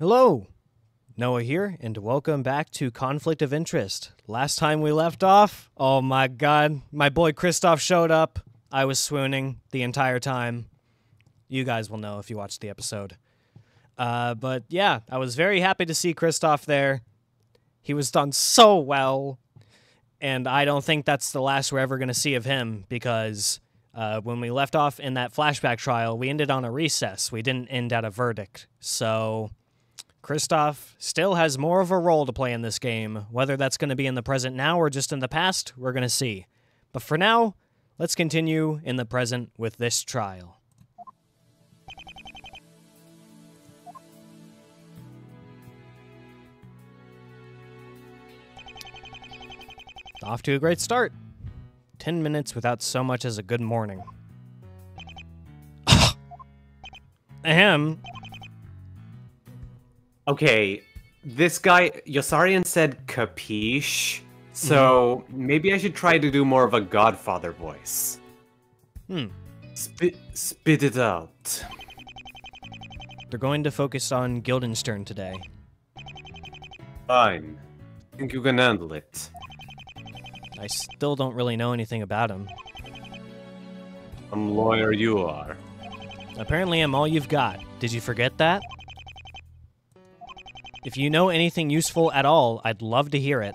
Hello, Noah here, and welcome back to Conflict of Interest. Last time we left off, oh my god, my boy Kristoff showed up. I was swooning the entire time. You guys will know if you watched the episode. But yeah, I was very happy to see Kristoff there. He was done so well, and I don't think that's the last we're ever going to see of him, because when we left off in that flashback trial, we ended on a recess. We didn't end at a verdict, so Kristoff still has more of a role to play in this game. Whether that's going to be in the present now or just in the past, we're going to see. But for now, let's continue in the present with this trial. Off to a great start. 10 minutes without so much as a good morning. Ahem. Okay, this guy, Yosarian said capiche, so maybe I should try to do more of a Godfather voice. Spit it out. They're going to focus on Guildenstern today. Fine. Think you can handle it. I still don't really know anything about him. Some lawyer you are. Apparently I'm all you've got. Did you forget that? If you know anything useful at all, I'd love to hear it.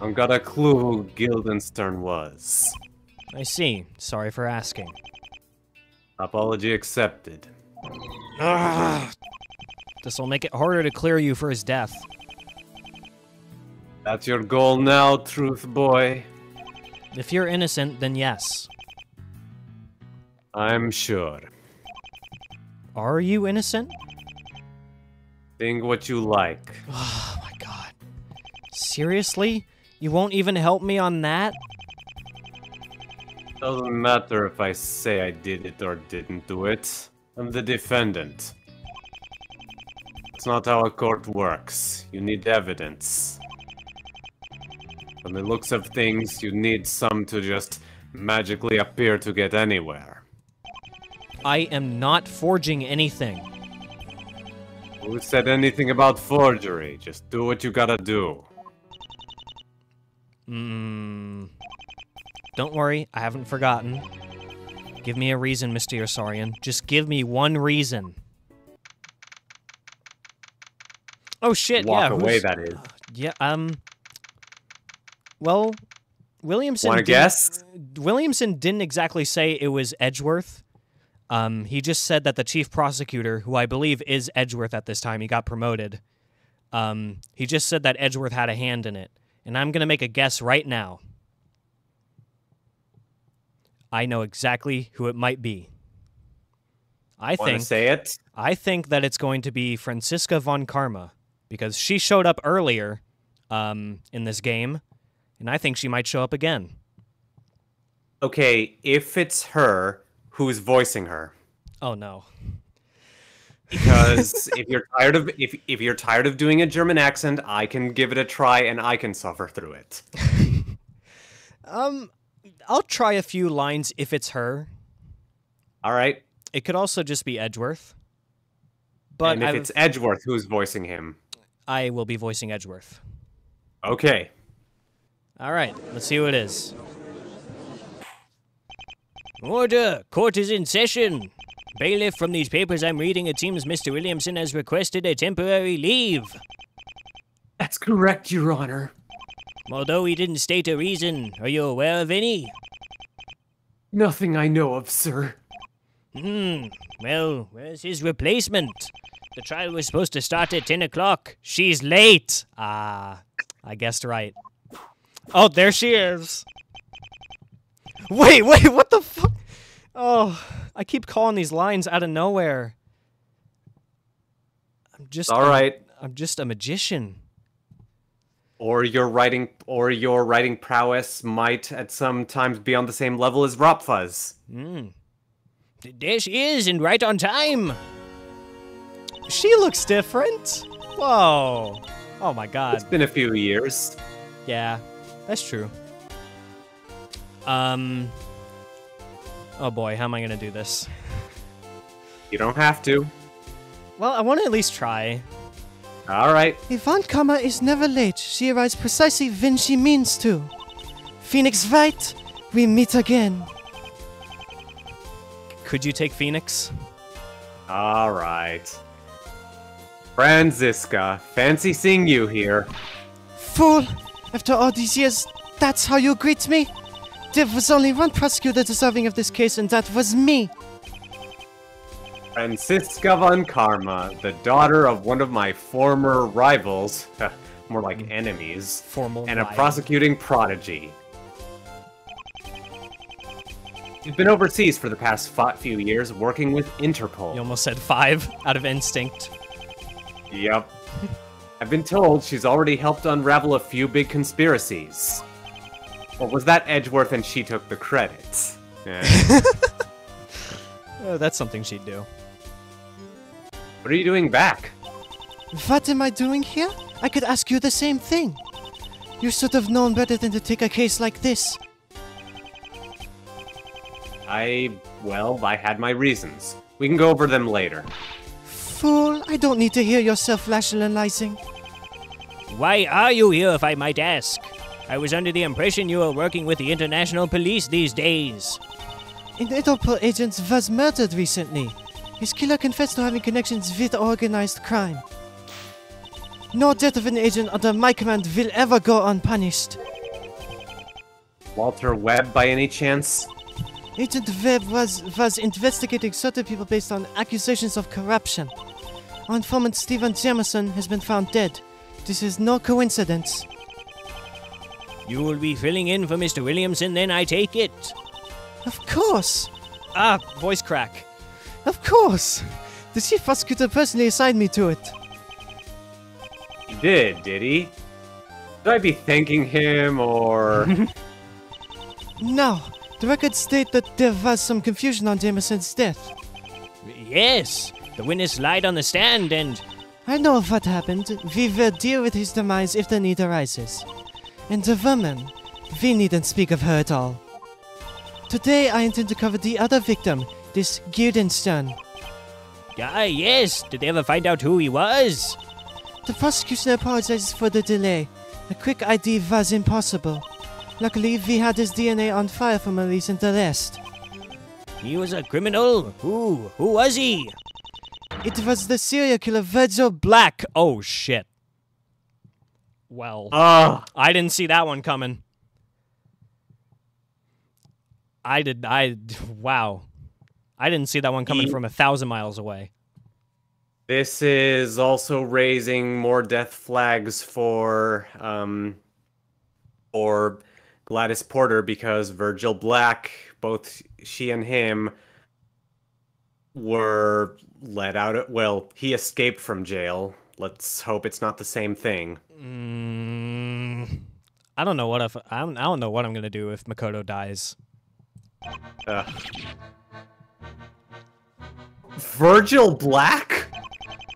I've got a clue who Guildenstern was. I see. Sorry for asking. Apology accepted. This'll make it harder to clear you for his death. That's your goal now, truth boy? If you're innocent, then yes. I'm sure. Are you innocent? Think what you like. Oh my god. Seriously? You won't even help me on that? Doesn't matter if I say I did it or didn't do it. I'm the defendant. It's not how a court works. You need evidence. From the looks of things, you need some to just magically appear to get anywhere. I am not forging anything. Who said anything about forgery? Just do what you gotta do. Don't worry, I haven't forgotten. Give me a reason, Mr. Yossarian. Just give me one reason. Oh shit, Walk away, that is. Yeah, well, Williamson Wanna guess? Williamson didn't exactly say it was Edgeworth. He just said that the chief prosecutor, who I believe is Edgeworth at this time, he got promoted. He just said that Edgeworth had a hand in it. And I'm going to make a guess right now. I know exactly who it might be. Wanna say it? I think that it's going to be Franziska von Karma, because she showed up earlier in this game, and I think she might show up again. Okay, if it's her, who's voicing her? Oh no. Because if you're tired of doing a German accent, I can give it a try and I can suffer through it. I'll try a few lines if it's her. All right. It could also just be Edgeworth. But and if it's Edgeworth, who's voicing him? I will be voicing Edgeworth. Okay. All right, let's see who it is. Order! Court is in session! Bailiff, from these papers I'm reading, it seems Mr. Williamson has requested a temporary leave. That's correct, Your Honor. Although he didn't state a reason, are you aware of any? Nothing I know of, sir. Well, where's his replacement? The trial was supposed to start at 10 o'clock. She's late! Ah, I guessed right. Oh, there she is! Wait, what the fuck? Oh, I keep calling these lines out of nowhere. I'm just a magician. Or your writing prowess might at some times be on the same level as Ropfuzz. There she is, and right on time. She looks different. Whoa. Oh my god. It's been a few years. Yeah, that's true. Oh boy, how am I gonna do this? You don't have to. Well, I want to at least try. Alright. Yvonne Kama is never late. She arrives precisely when she means to. Phoenix Wright, we meet again. Could you take Phoenix? Alright. Franziska, fancy seeing you here. Fool! After all these years, that's how you greet me? There was only one prosecutor deserving of this case, and that was me. Franziska von Karma, the daughter of one of my former rivals, more like enemies, Formal and a rival. prosecuting prodigy. You've been overseas for the past few years working with Interpol. You almost said 5 out of instinct. Yep. I've been told she's already helped unravel a few big conspiracies. Or was that Edgeworth and she took the credit? Eh. Oh, that's something she'd do. What are you doing back? What am I doing here? I could ask you the same thing. You should have known better than to take a case like this. Well, I had my reasons. We can go over them later. Fool, I don't need to hear your self-rationalizing. Why are you here, if I might ask? I was under the impression you were working with the international police these days. An Interpol agent was murdered recently. His killer confessed to having connections with organized crime. No death of an agent under my command will ever go unpunished. Walter Webb, by any chance? Agent Webb was investigating certain people based on accusations of corruption. Our informant Stephen Jamerson has been found dead. This is no coincidence. You will be filling in for Mr. Williamson then, I take it. Of course! Ah, voice crack. Of course! The chief prosecutor personally assigned me to it. He did he? Should I be thanking him, or... No, the records state that there was some confusion on Jamerson's death. Yes, the witness lied on the stand and... I know what happened. We will deal with his demise if the need arises. And the woman, we needn't speak of her at all. Today I intend to cover the other victim, this Guildenstern. Ah, yes, did they ever find out who he was? The prosecution apologizes for the delay. A quick ID was impossible. Luckily, we had his DNA on file from a recent arrest. He was a criminal? Who was he? It was the serial killer Virgil Black. Oh, shit. Well, Ah! I didn't see that one coming. Wow. I didn't see that one coming from 1,000 miles away. This is also raising more death flags for Gladys Porter, because Virgil Black, both she and him were let out. Well, he escaped from jail. Let's hope it's not the same thing. I don't know what I don't know what I'm gonna do if Makoto dies. Virgil Black?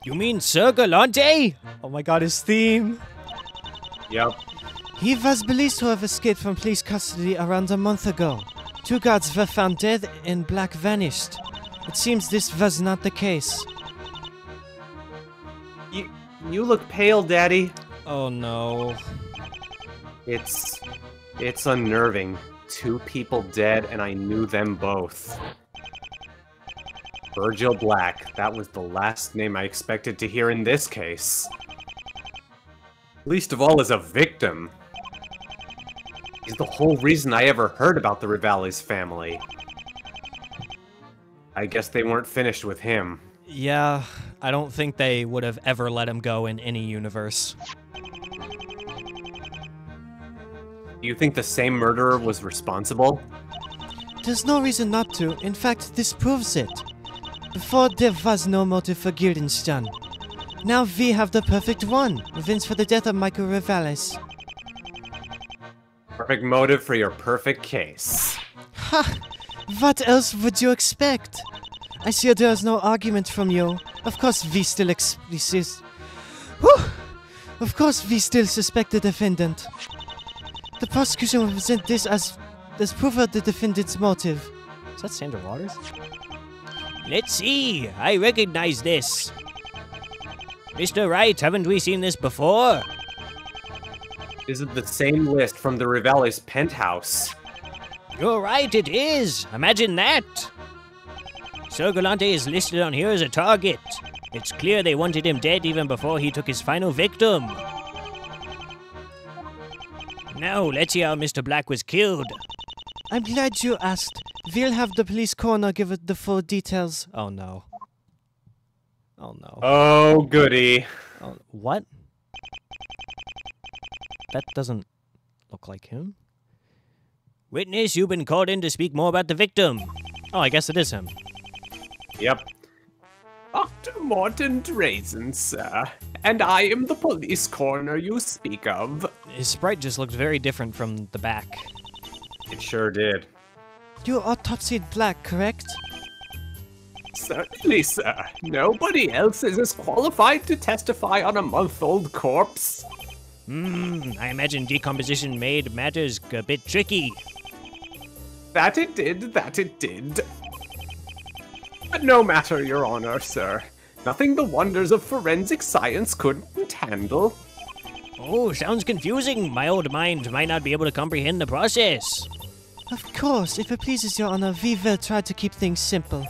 You mean Sir Galante? Oh my god, his theme. Yep. He was believed to have escaped from police custody around a month ago. 2 guards were found dead and Black vanished. It seems this was not the case. You look pale, Daddy. Oh no. It's unnerving. 2 people dead, and I knew them both. Virgil Black. That was the last name I expected to hear in this case. Least of all as a victim. He's the whole reason I ever heard about the Rivales family. I guess they weren't finished with him. Yeah, I don't think they would have ever let him go in any universe. Do you think the same murderer was responsible? There's no reason not to. In fact, this proves it. Before, there was no motive for Guildenstern. Now we have the perfect one. Revenge for the death of Michael Rivales. Perfect motive for your perfect case. Ha! What else would you expect? I see there's no argument from you. Of course we still Of course we still suspect the defendant. The prosecution will present this as proof of the defendant's motive. Is that Sandra Waters? Let's see, I recognize this. Mr. Wright, haven't we seen this before? Is it the same list from the Rivales penthouse? You're right, it is. Imagine that. Sir Galante is listed on here as a target. It's clear they wanted him dead even before he took his final victim. Now, let's see how Mr. Black was killed. I'm glad you asked. We'll have the police coroner give it the full details. Oh no. Oh no. Oh, goody. Oh, what? That doesn't look like him. Witness, you've been called in to speak more about the victim. Oh, I guess it is him. Yep. Dr. Morton Drazen, sir. And I am the police coroner you speak of. His sprite just looked very different from the back. It sure did. You autopsied Black, correct? Certainly, sir. Nobody else is as qualified to testify on a month-old corpse. I imagine decomposition made matters a bit tricky. That it did, that it did. But no matter, Your Honor, sir. Nothing the wonders of forensic science couldn't handle. Oh, sounds confusing. My old mind might not be able to comprehend the process. Of course, if it pleases Your Honor, we will try to keep things simple.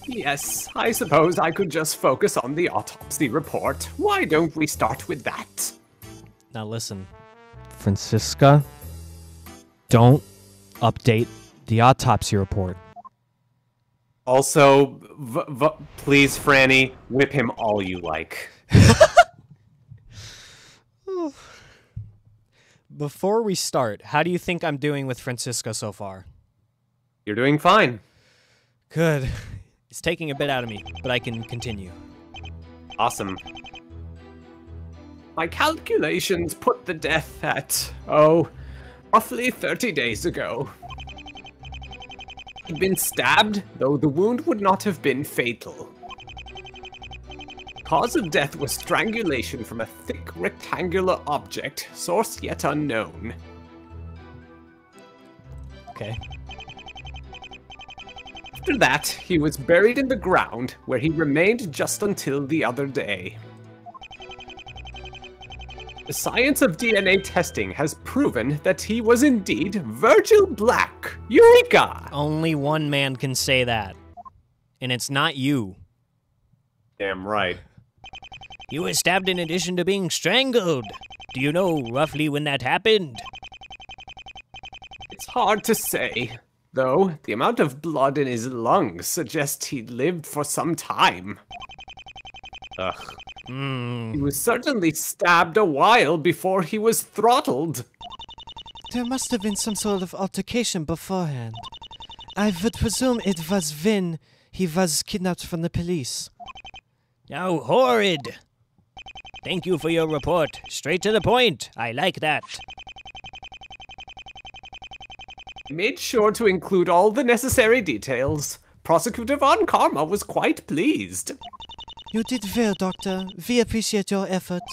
Yes, I suppose I could just focus on the autopsy report. Why don't we start with that? Now listen, Francisca, don't update the autopsy report. Also, please, Franny, whip him all you like. Before we start, how do you think I'm doing with Francisca so far? You're doing fine. Good. It's taking a bit out of me, but I can continue. Awesome. My calculations put the death at, roughly 30 days ago. He'd been stabbed, though the wound would not have been fatal. Cause of death was strangulation from a thick rectangular object, source yet unknown. Okay. After that, he was buried in the ground, where he remained just until the other day. The science of DNA testing has proven that he was indeed Virgil Black. Eureka! Only one man can say that. And it's not you. Damn right. He was stabbed in addition to being strangled. Do you know roughly when that happened? It's hard to say, though the amount of blood in his lungs suggests he lived for some time. Ugh. He was certainly stabbed a while before he was throttled. There must have been some sort of altercation beforehand. I would presume it was when he was kidnapped from the police. How horrid! Thank you for your report. Straight to the point. I like that. I made sure to include all the necessary details. Prosecutor Von Karma was quite pleased. You did well, Doctor. We appreciate your effort.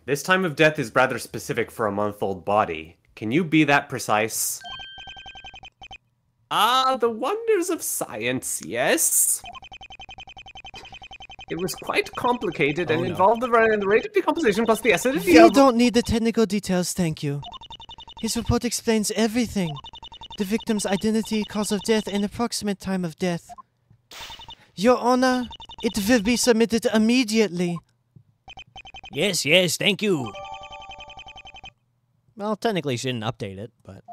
This time of death is rather specific for a month-old body. Can you be that precise? The wonders of science, yes? It was quite complicated and involved the rate of decomposition plus the acidity We don't need the technical details, thank you. His report explains everything. The victim's identity, cause of death, and approximate time of death. Your Honor, it will be submitted immediately. Yes, thank you. Well, technically shouldn't update it, but...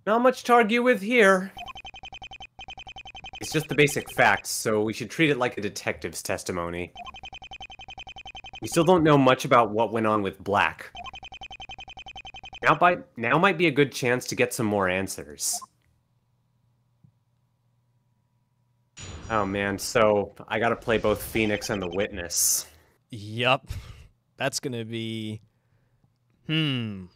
Not much to argue with here. It's just the basic facts, so we should treat it like a detective's testimony. We still don't know much about what went on with Black. Now might be a good chance to get some more answers. Oh man, so I gotta play both Phoenix and the Witness. Yup. That's gonna be... Do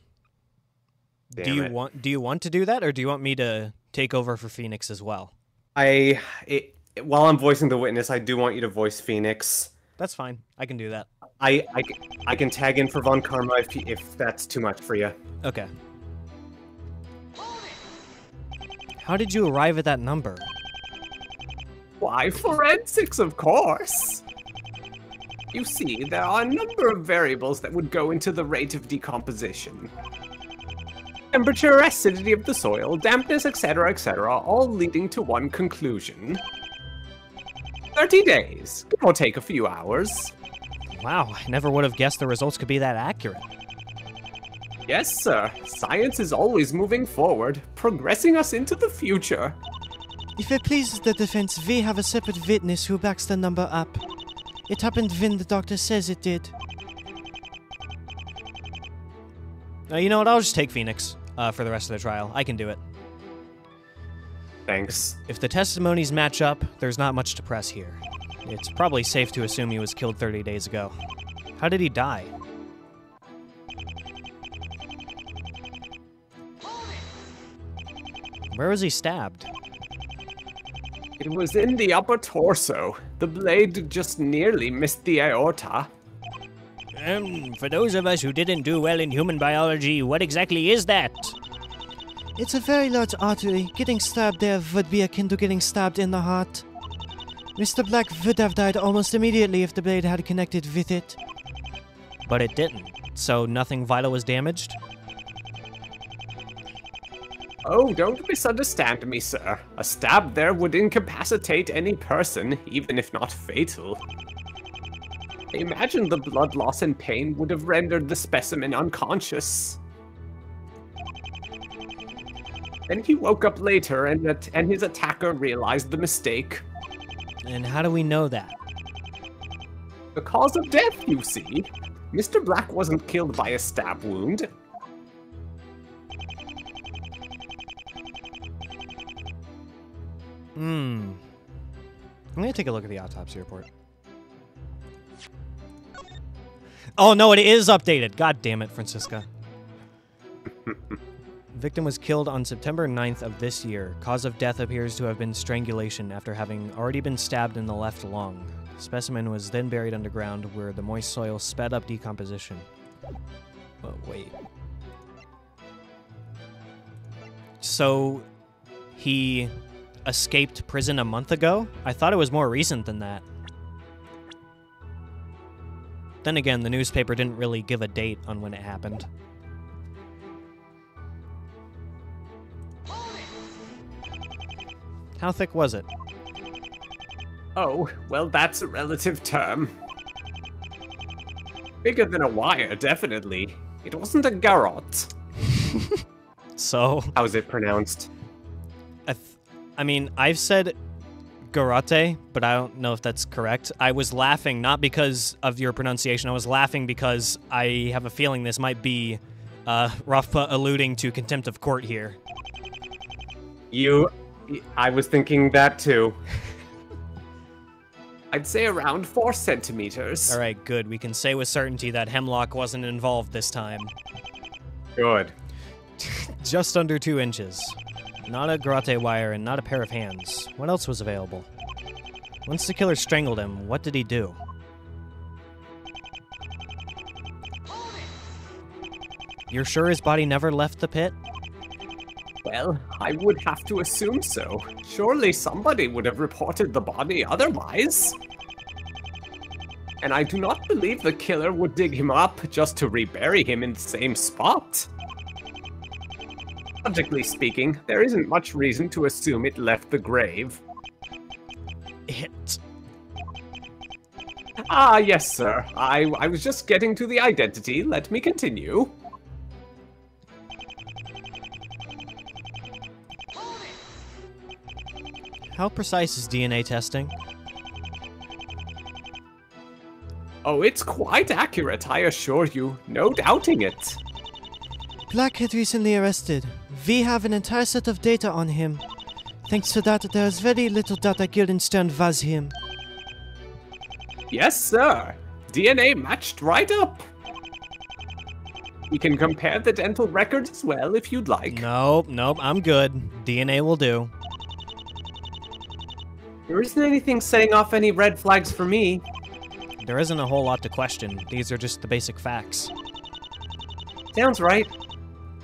you want to do that, or do you want me to take over for Phoenix as well? While I'm voicing the Witness, I do want you to voice Phoenix. That's fine. I can do that. I can tag in for Von Karma if that's too much for you. Okay. How did you arrive at that number? Why, forensics, of course. You see, there are a number of variables that would go into the rate of decomposition. Temperature, acidity of the soil, dampness, etc., all leading to one conclusion. 30 days, give or take a few hours. Wow, I never would have guessed the results could be that accurate. Yes, sir. Science is always moving forward, progressing us into the future. If it pleases the defense, we have a separate witness who backs the number up. It happened when the doctor says it did. You know what? I'll just take Phoenix for the rest of the trial. I can do it. Thanks. If the testimonies match up, there's not much to press here. It's probably safe to assume he was killed 30 days ago. How did he die? Where was he stabbed? It was in the upper torso. The blade just nearly missed the aorta. For those of us who didn't do well in human biology, what exactly is that? It's a very large artery. Getting stabbed there would be akin to getting stabbed in the heart. Mr. Black would have died almost immediately if the blade had connected with it. But it didn't, so nothing vital was damaged? Oh, don't misunderstand me, sir. A stab there would incapacitate any person, even if not fatal. Imagine the blood loss and pain would have rendered the specimen unconscious. Then he woke up later and his attacker realized the mistake. And how do we know that? The cause of death, you see. Mr. Black wasn't killed by a stab wound. I'm gonna take a look at the autopsy report. Oh no, it is updated! God damn it, Francisca. Victim was killed on September 9th of this year. Cause of death appears to have been strangulation after having already been stabbed in the left lung. Specimen was then buried underground where the moist soil sped up decomposition. Oh, wait. So, he escaped prison a month ago? I thought it was more recent than that. Then again, the newspaper didn't really give a date on when it happened. How thick was it? Oh, well, that's a relative term. Bigger than a wire, definitely. It wasn't a garrote. So... How's it pronounced? I mean, I've said garrote, but I don't know if that's correct. I was laughing not because of your pronunciation. I was laughing because I have a feeling this might be Rafa alluding to contempt of court here. I was thinking that too. I'd say around 4 centimeters. All right, good. We can say with certainty that Hemlock wasn't involved this time. Good. Just under 2 inches. Not a garrote wire and not a pair of hands. What else was available? Once the killer strangled him, what did he do? You're sure his body never left the pit? Well, I would have to assume so. Surely somebody would have reported the body otherwise. And I do not believe the killer would dig him up just to rebury him in the same spot. Logically speaking, there isn't much reason to assume it left the grave. It... Ah, yes, sir. I was just getting to the identity. Let me continue. How precise is DNA testing? Oh, it's quite accurate, I assure you. No doubting it. Black had recently arrested. We have an entire set of data on him. Thanks to that, there is very little doubt that Guildenstern was him. Yes, sir. DNA matched right up. We can compare the dental records as well if you'd like. Nope, I'm good. DNA will do. There isn't anything setting off any red flags for me. There isn't a whole lot to question. These are just the basic facts. Sounds right.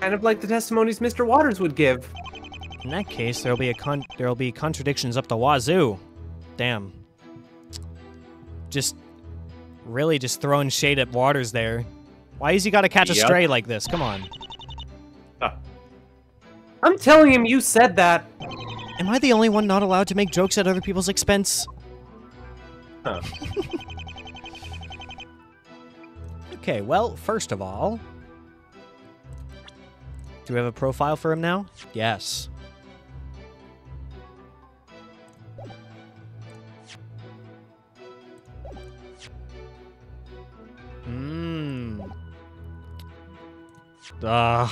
Kind of like the testimonies Mr. Waters would give. In that case, there'll be contradictions up the wazoo. damn. Just really just throwing shade at Waters there. Why has he got to catch a stray like this? Come on. I'm telling him you said that. Am I the only one not allowed to make jokes at other people's expense? Huh. Okay, well, first of all... Do we have a profile for him now? Yes. Ugh.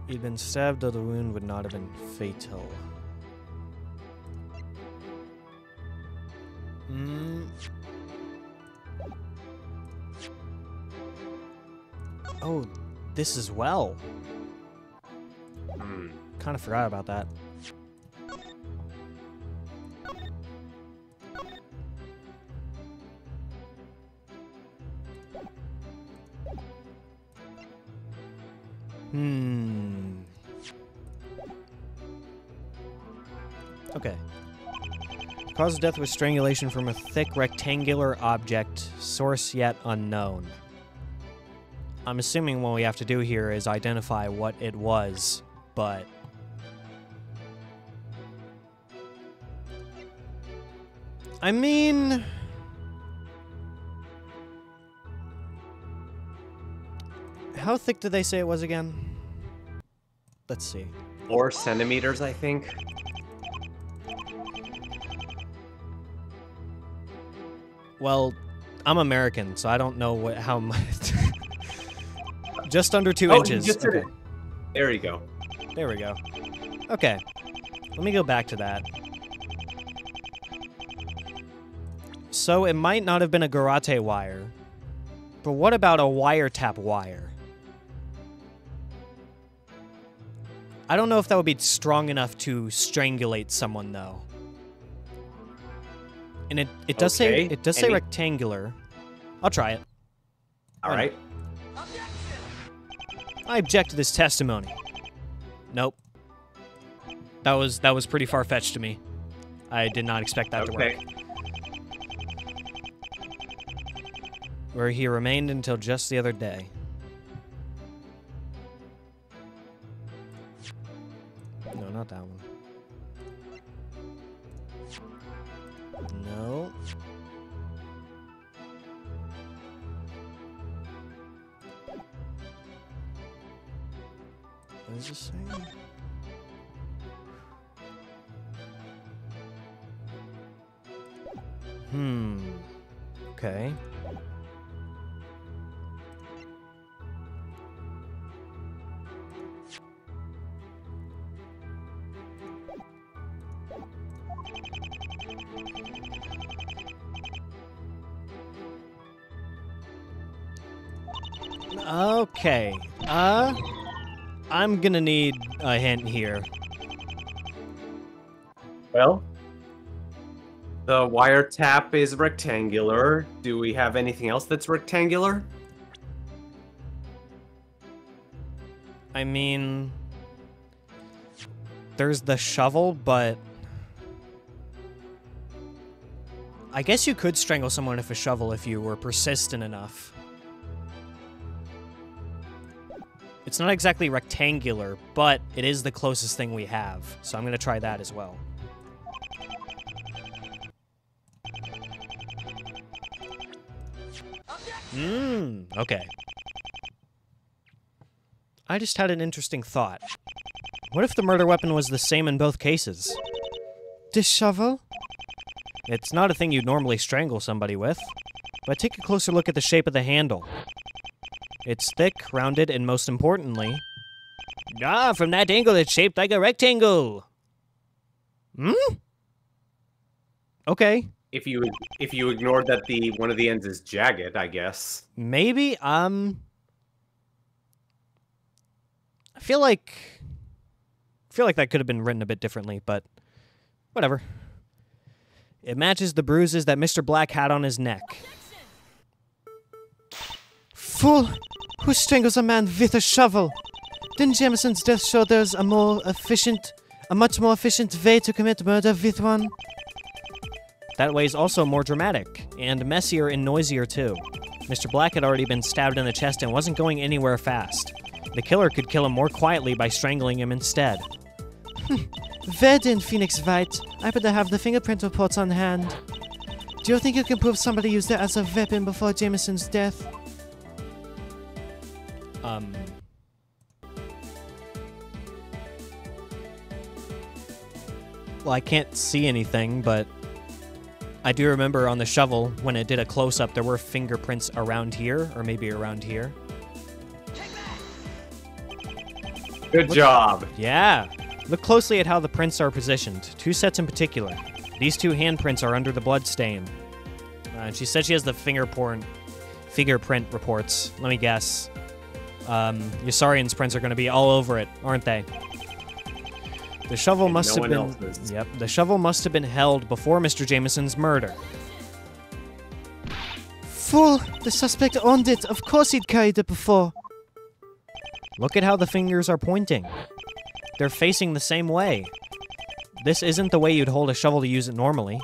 He'd been stabbed, though the wound would not have been fatal. Oh, this as well. Kind of forgot about that. Okay. Cause of death was strangulation from a thick rectangular object, source yet unknown. I'm assuming what we have to do here is identify what it was, but... I mean... How thick did they say it was again? Let's see. 4 centimeters, I think. Well, I'm American, so I don't know how much. Just under 2 inches. Okay. There you go. There we go. Okay. Let me go back to that. So it might not have been a garrote wire. But what about a wiretap wire? I don't know if that would be strong enough to strangulate someone, though. And it does say rectangular. I'll try it. All right. I object to this testimony. Nope. That was pretty far-fetched to me. I did not expect that to work. Where he remained until just the other day. No, not that one. No. What is this saying? Okay. Okay. I'm gonna need a hint here. Well, the wiretap is rectangular. Do we have anything else that's rectangular? I mean, there's the shovel, but I guess you could strangle someone with a shovel if you were persistent enough. It's not exactly rectangular, but it is the closest thing we have, so I'm going to try that as well. Okay. I just had an interesting thought. What if the murder weapon was the same in both cases? The shovel? It's not a thing you'd normally strangle somebody with, but take a closer look at the shape of the handle. It's thick, rounded, and most importantly... Ah, from that angle it's shaped like a rectangle. Okay. If you ignore that one of the ends is jagged, I guess. Maybe, I feel like that could have been written a bit differently, but whatever. It matches the bruises that Mr. Black had on his neck. Fool! Who strangles a man with a shovel? Didn't Jameson's death show there's a much more efficient way to commit murder with one? That way is also more dramatic, and messier and noisier too. Mr. Black had already been stabbed in the chest and wasn't going anywhere fast. The killer could kill him more quietly by strangling him instead. Well then, Phoenix White, I better have the fingerprint reports on hand. Do you think you can prove somebody used it as a weapon before Jameson's death? Well, I can't see anything, but I do remember on the shovel, when it did a close-up, there were fingerprints around here, or maybe around here. Good job. Yeah. Look closely at how the prints are positioned. 2 sets in particular. These 2 handprints are under the blood stain. She said she has the fingerprint reports. Let me guess. Yasarian's prints are going to be all over it, aren't they? The shovel must have been... Yep, the shovel must have been held before Mr. Jameson's murder. Fool! The suspect owned it. Of course he'd carried it before. Look at how the fingers are pointing. They're facing the same way. This isn't the way you'd hold a shovel to use it normally.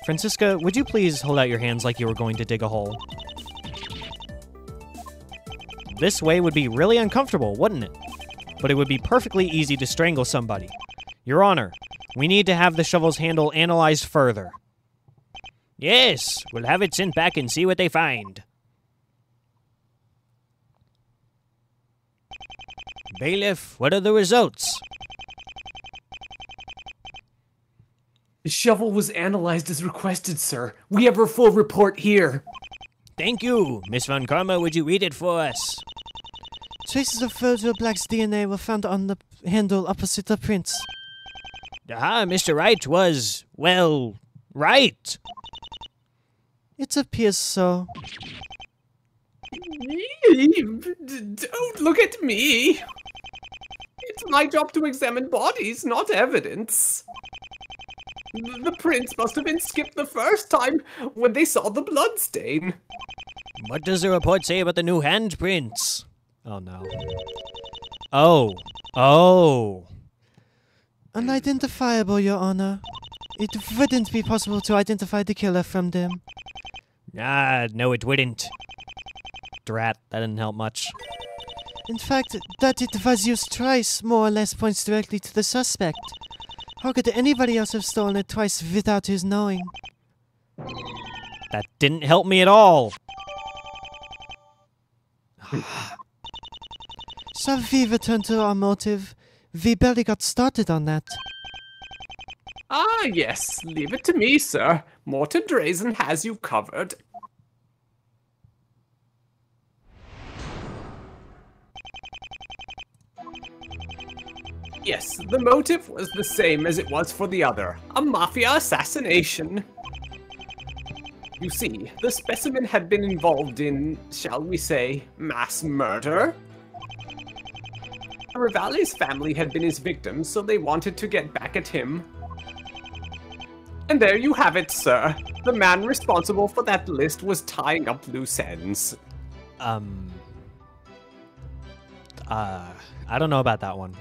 Francisca, would you please hold out your hands like you were going to dig a hole? This way would be really uncomfortable, wouldn't it? But it would be perfectly easy to strangle somebody. Your Honor, we need to have the shovel's handle analyzed further. Yes, we'll have it sent back and see what they find. Bailiff, what are the results? The shovel was analyzed as requested, sir. We have her full report here. Thank you. Miss Von Karma, would you read it for us? Traces of Virgil Black's DNA were found on the handle opposite the prints. Aha, Mr. Wright was, well, right. It appears so. Don't look at me. It's my job to examine bodies, not evidence. The prints must have been skipped the first time when they saw the bloodstain. What does the report say about the new handprints? Oh, no. Oh. Unidentifiable, Your Honor. It wouldn't be possible to identify the killer from them. Ah, no it wouldn't. Drat, that didn't help much. In fact, that it was used twice more or less points directly to the suspect. How could anybody else have stolen it twice without his knowing? That didn't help me at all. Shall we return to our motive? We barely got started on that. Ah, yes. Leave it to me, sir. Morton Drazen has you covered. Yes, the motive was the same as it was for the other. A mafia assassination. You see, the specimen had been involved in, shall we say, mass murder. Rivali's family had been his victim, so they wanted to get back at him. And there you have it, sir. The man responsible for that list was tying up loose ends. I don't know about that one.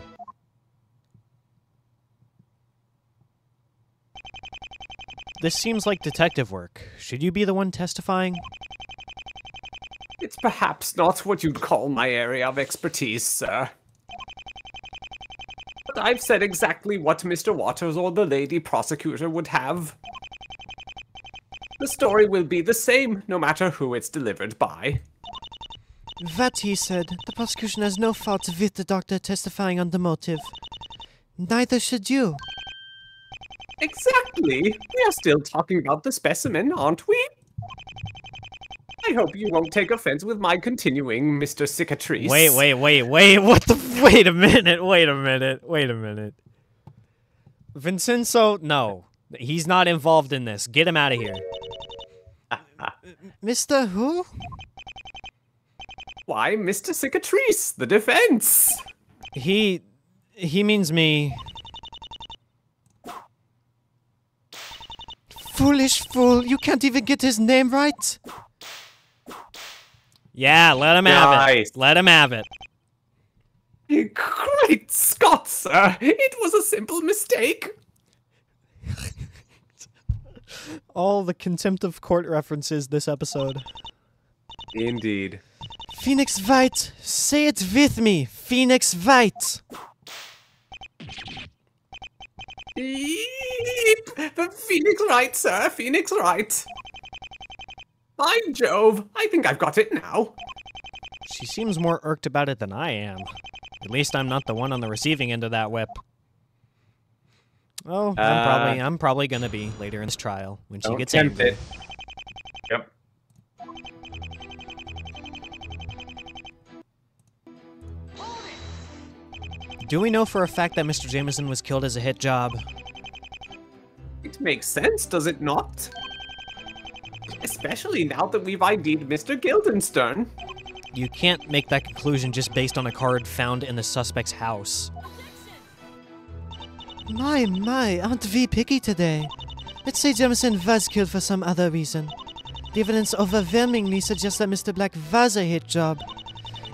This seems like detective work. Should you be the one testifying? It's perhaps not what you'd call my area of expertise, sir. But I've said exactly what Mr. Waters or the lady prosecutor would have. The story will be the same, no matter who it's delivered by. That he said. The prosecution has no fault with the doctor testifying on the motive. Neither should you. Exactly. We are still talking about the specimen, aren't we? I hope you won't take offense with my continuing, Mr. Cicatrice. Wait, what the... Wait a minute. Vincenzo, no. He's not involved in this. Get him out of here. Mr. Who? Why, Mr. Cicatrice, the defense. He means me. Foolish fool, you can't even get his name right? Yeah, let him have it. Let him have it. Great Scott, sir! It was a simple mistake. All the contempt of court references this episode. Indeed. Phoenix White, say it with me. Phoenix White. Phoenix right, sir. Phoenix right. By Jove, I think I've got it now. She seems more irked about it than I am. At least I'm not the one on the receiving end of that whip. Oh, I'm probably gonna be later in this trial when she gets angry. It. Yep. Do we know for a fact that Mr. Jameson was killed as a hit job? It makes sense, does it not? Especially now that we've ID'd Mr. Guildenstern. You can't make that conclusion just based on a card found in the suspect's house. My, aren't we picky today? Let's say Jameson was killed for some other reason. The evidence overwhelmingly suggests that Mr. Black was a hit job.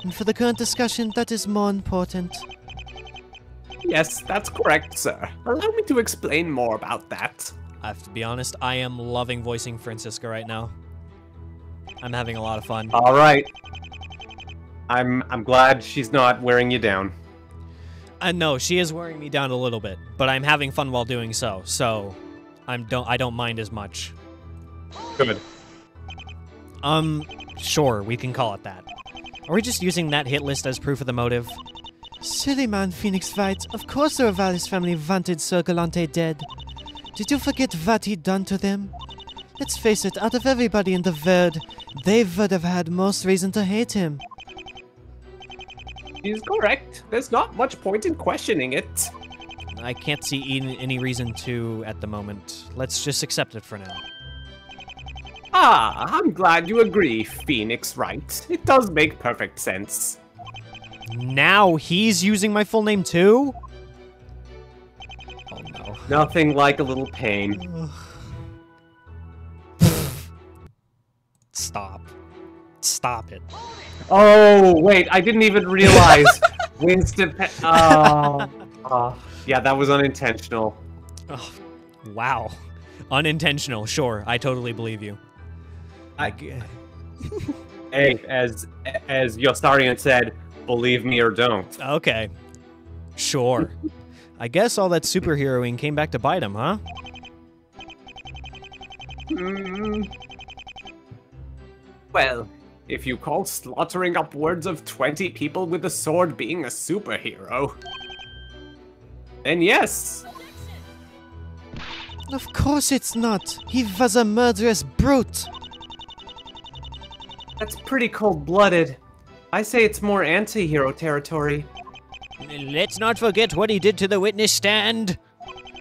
And for the current discussion, that is more important. Yes, that's correct, sir. Allow me to explain more about that. I have to be honest, I am loving voicing Francisca right now. I'm having a lot of fun. All right. I'm glad she's not wearing you down. No, she is wearing me down a little bit, but I'm having fun while doing so. So, I don't mind as much. Good. Sure, we can call it that. Are we just using that hit list as proof of the motive? Silly man, Phoenix White. Of course the Revalis family wanted Sir Galante dead. Did you forget what he'd done to them? Let's face it, out of everybody in the world, they would have had most reason to hate him. He's correct. There's not much point in questioning it. I can't see any reason to at the moment. Let's just accept it for now. Ah, I'm glad you agree, Phoenix Wright. It does make perfect sense. Now he's using my full name too? Oh no. Nothing like a little pain. Stop. Stop it. Oh, wait, I didn't even realize. Winston yeah, that was unintentional. Oh, wow. Unintentional, sure. I totally believe you. Hey, as Yostarian said, believe me or don't. Okay. Sure. I guess all that superheroing came back to bite him, huh? Well, if you call slaughtering upwards of 20 people with a sword being a superhero, then yes. Of course it's not. He was a murderous brute. That's pretty cold-blooded. I say it's more anti-hero territory. Let's not forget what he did to the witness stand.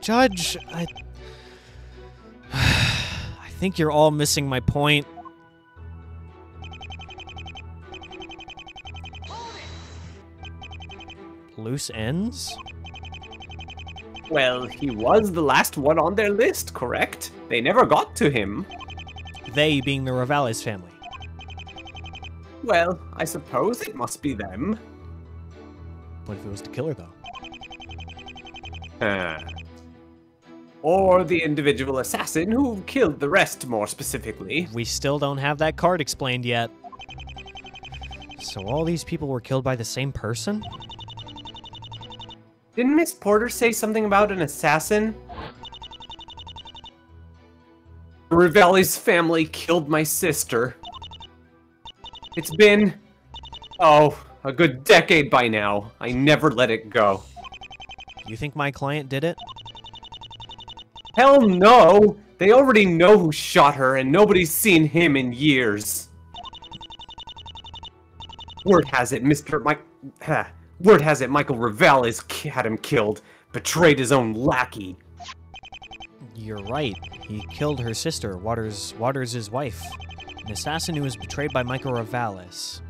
Judge, I think you're all missing my point. Loose ends? Well, he was the last one on their list, correct? They never got to him. They being the Revalis family. Well, I suppose it must be them. What if it was the killer, though? Or the individual assassin who killed the rest, more specifically. We still don't have that card explained yet. So all these people were killed by the same person? Didn't Miss Porter say something about an assassin? Rivali's family killed my sister. It's been, a good decade by now. I never let it go. You think my client did it? Hell no! They already know who shot her, and nobody's seen him in years. Word has it, Michael Revalis had him killed. Betrayed his own lackey. You're right. He killed her sister, Waters' wife. An assassin who was betrayed by Michael Revalis.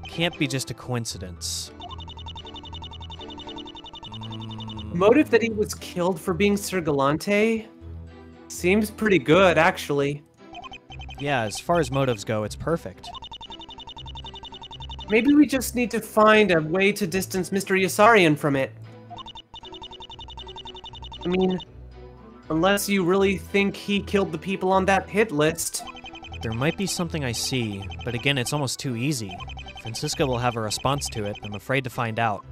Can't be just a coincidence. Motive that he was killed for being Sir Galante? Seems pretty good, actually. Yeah, as far as motives go, it's perfect. Maybe we just need to find a way to distance Mr. Yasarian from it. I mean, unless you really think he killed the people on that hit list. There might be something I see, but again, it's almost too easy. Francisca will have a response to it. I'm afraid to find out.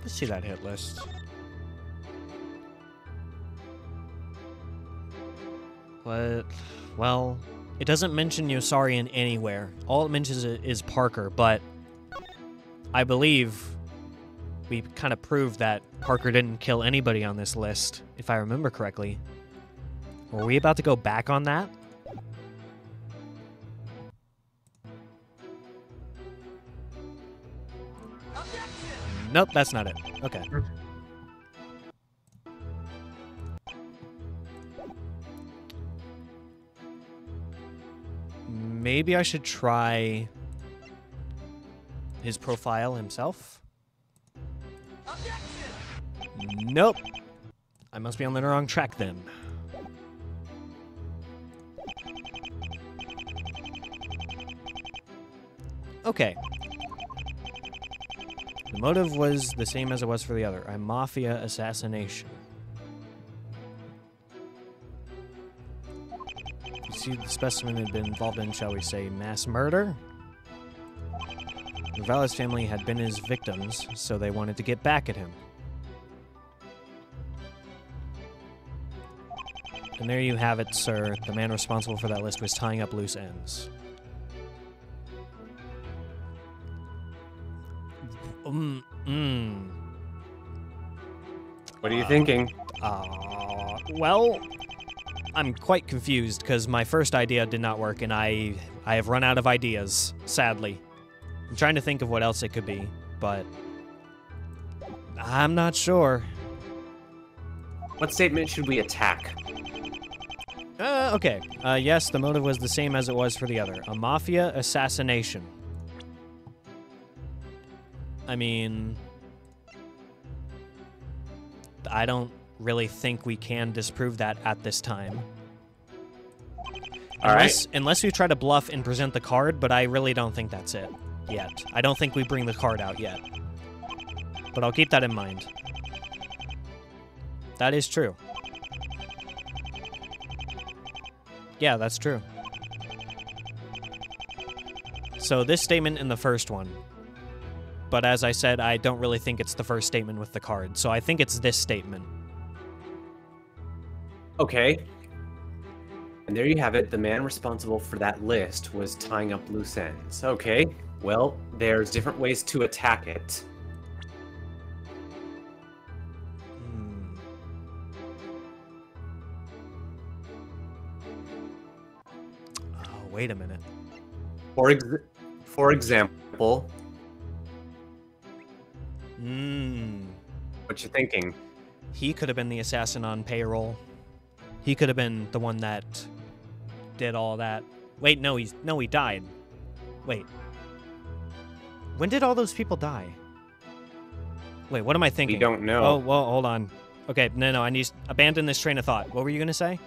Let's see that hit list. What? Well, it doesn't mention Yosarian anywhere. All it mentions is Parker, but I believe we kind of proved that Parker didn't kill anybody on this list, if I remember correctly. Were we about to go back on that? Nope, that's not it. Okay. Maybe I should try his profile himself. Nope. I must be on the wrong track then. Okay. The motive was the same as it was for the other, a mafia assassination. You see, the specimen had been involved in, shall we say, mass murder? Rivala's family had been his victims, so they wanted to get back at him. And there you have it, sir. The man responsible for that list was tying up loose ends. What are you thinking? Well, I'm quite confused because my first idea did not work, and I have run out of ideas, sadly. I'm trying to think of what else it could be, but I'm not sure. What statement should we attack? Okay. Yes, the motive was the same as it was for the other. A mafia assassination. I mean, I don't really think we can disprove that at this time. Unless we try to bluff and present the card, but I really don't think that's it yet. I don't think we bring the card out yet. But I'll keep that in mind. That is true. Yeah, that's true. So this statement in the first one. But as I said, I don't really think it's the first statement with the card, so I think it's this statement. Okay. And there you have it. The man responsible for that list was tying up loose ends. Okay. Well, there's different ways to attack it. Oh, wait a minute. For example... What you thinking? He could have been the assassin on payroll. He could have been the one that did all that. Wait, no, he died. Wait. When did all those people die? Wait, what am I thinking? We don't know. Oh, well, hold on. Okay, no, I need to abandon this train of thought. What were you going to say?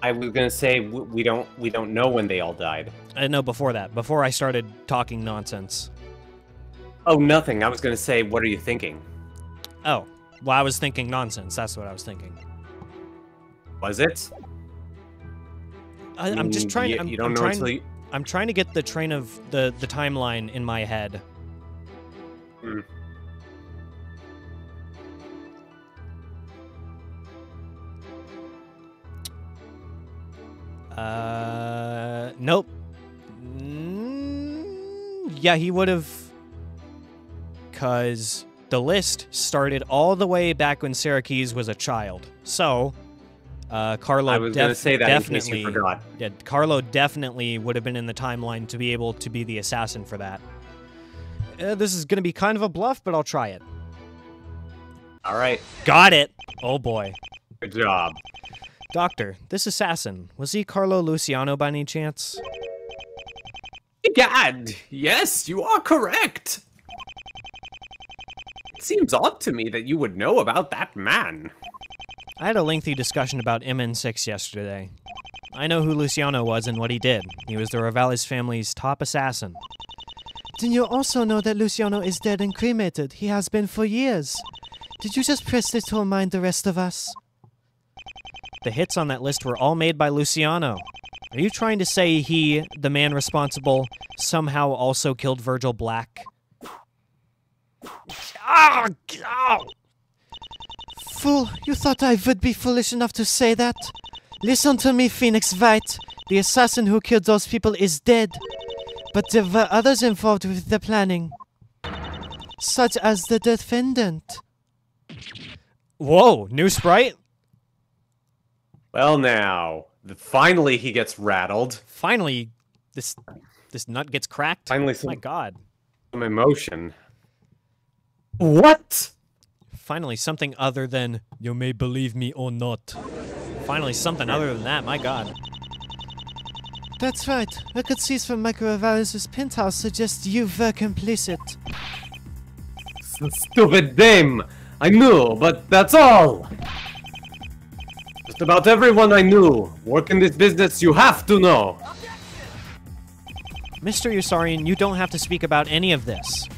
I was gonna say we don't know when they all died. No, before that. Before I started talking nonsense. Oh, nothing. I was gonna say, what are you thinking? Oh, well, I was thinking nonsense. That's what I was thinking. Was it? I'm just trying. You don't know until you... I'm trying to get the train of the timeline in my head. Nope. Yeah, he would have. Because the list started all the way back when Sarah Keys was a child. So, Carlo I was going to say that definitely, in case you forgot. Yeah, Carlo definitely would have been in the timeline to be able to be the assassin for that. This is going to be kind of a bluff, but I'll try it. Alright, Got it! Oh boy. good job. Doctor, this assassin, was he Carlo Luciano by any chance? Gad, yes, you are correct. It seems odd to me that you would know about that man. I had a lengthy discussion about MN6 yesterday. I know who Luciano was and what he did. He was the Rivales family's top assassin. Then you also know that Luciano is dead and cremated. He has been for years. Did you just press this to remind the rest of us? The hits on that list were all made by Luciano. Are you trying to say he, the man responsible, somehow also killed Virgil Black? Fool, you thought I would be foolish enough to say that? Listen to me, Phoenix Wright. The assassin who killed those people is dead. But there were others involved with the planning. Such as the defendant. Whoa, new sprite? Well now, finally he gets rattled. Finally, this nut gets cracked? Finally My god. some emotion. What? Finally something other than, you may believe me or not. Finally something other than that, my god. That's right. Record sees from Michael Rivales' penthouse suggest you were complicit. Stupid dame! I knew, but that's all! Just about everyone I knew. Work in this business, you have to know! Mr. Usarian, you don't have to speak about any of this.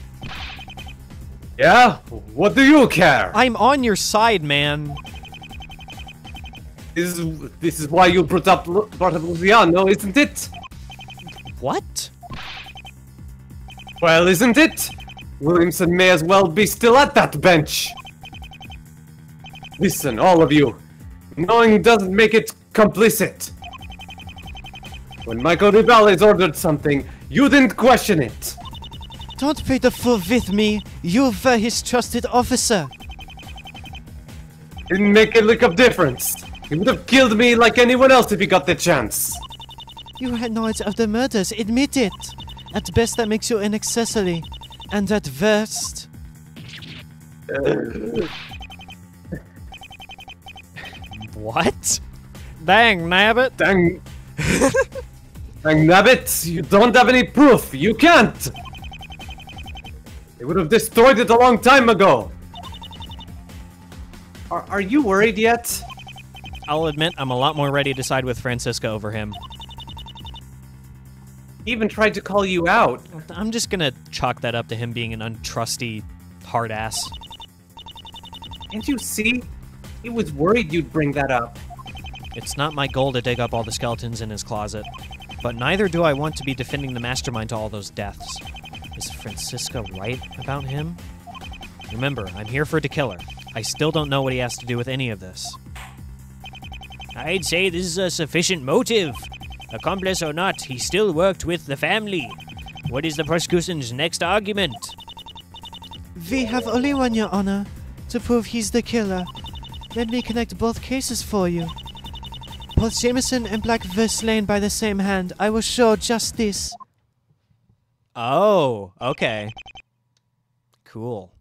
Yeah? What do you care? I'm on your side, man. This is why you brought up Luciano, isn't it? What? Well, isn't it? Williamson may as well be still at that bench. Listen, all of you. Knowing doesn't make it complicit. When Michael Rivales ordered something, you didn't question it. Don't play the fool with me. You were his trusted officer. Didn't make a lick of difference. He would have killed me like anyone else if he got the chance. You had knowledge of the murders. Admit it. At best, that makes you an accessory. And at worst... What? Dang, nabbit. Dang. Dang nabbit, you don't have any proof. You can't. They would have destroyed it a long time ago. Are you worried yet? I'll admit, I'm a lot more ready to side with Francisca over him. He even tried to call you out. I'm just gonna chalk that up to him being an untrusty hard ass. Can't you see? He was worried you'd bring that up. It's not my goal to dig up all the skeletons in his closet, but neither do I want to be defending the mastermind to all those deaths. Is Francisca right about him? Remember, I'm here for to kill her. I still don't know what he has to do with any of this. I'd say this is a sufficient motive. Accomplice or not, he still worked with the family. What is the prosecution's next argument? We have only one, Your Honor, to prove he's the killer. Let me connect both cases for you. Both Jameson and Black were slain by the same hand. I will show justice. Oh, okay. Cool.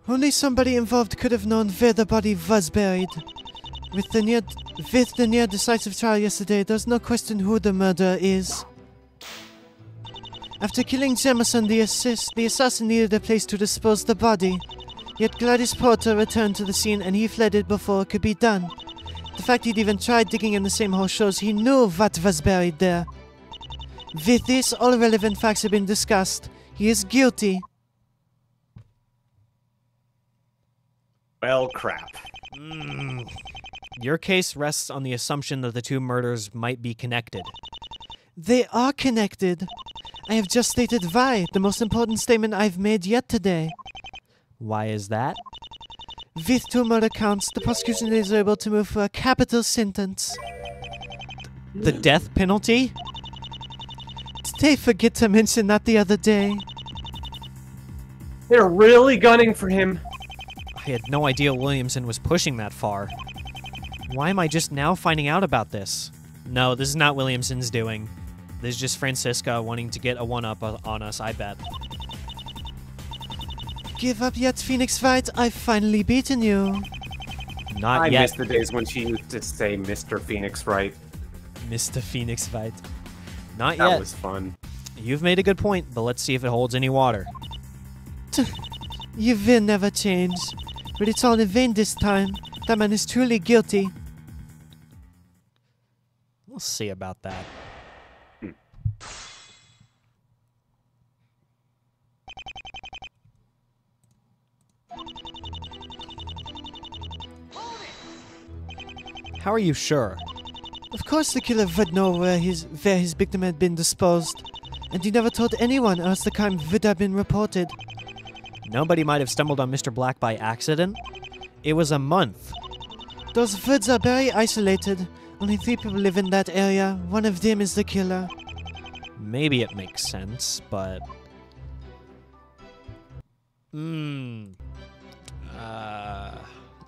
Only somebody involved could have known where the body was buried. With the near decisive trial yesterday, there's no question who the murderer is. After killing Jameson, the assassin needed a place to dispose the body. Yet Gladys Porter returned to the scene and he fled it before it could be done. The fact he'd even tried digging in the same hole shows he knew what was buried there. With this, all relevant facts have been discussed. He is guilty. Well, crap. Your case rests on the assumption that the two murders might be connected. They are connected. I have just stated why, the most important statement I've made yet today. Why is that? With two murder counts, the prosecution is able to move for a capital sentence. The death penalty? Did they forget to mention that the other day? They're really gunning for him. I had no idea Williamson was pushing that far. Why am I just now finding out about this? No, this is not Williamson's doing. This is just Francisca wanting to get a one-up on us, I bet. give up yet, Phoenix Wright? I've finally beaten you. Not I yet, miss the days when she used to say Mr. Phoenix Wright. Mr. Phoenix Wright. Not That yet. was fun. You've made a good point, but let's see if it holds any water. You will never change. But it's all in vain this time. That man is truly guilty. We'll see about that. How are you sure? Of course the killer would know where his victim had been disposed. And he never told anyone, or else the crime would have been reported. Nobody might have stumbled on Mr. Black by accident. It was a month. Those woods are very isolated. Only 3 people live in that area. One of them is the killer. Maybe it makes sense, but...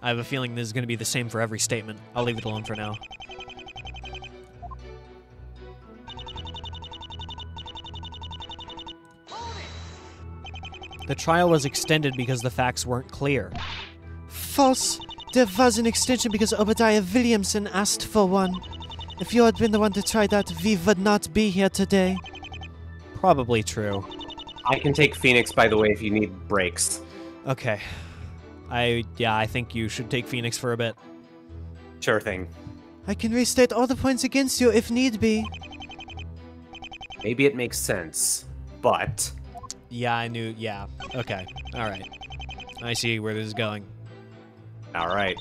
I have a feeling this is going to be the same for every statement. I'll leave it alone for now. The trial was extended because the facts weren't clear. False. There was an extension because Obadiah Williamson asked for one. If you had been the one to try that, we would not be here today. Probably true. I can take Phoenix, by the way, if you need breaks. Okay. I think you should take Phoenix for a bit. Sure thing. I can restate all the points against you if need be. Maybe it makes sense, but... Yeah, yeah. Okay. Alright. I see where this is going. Alright.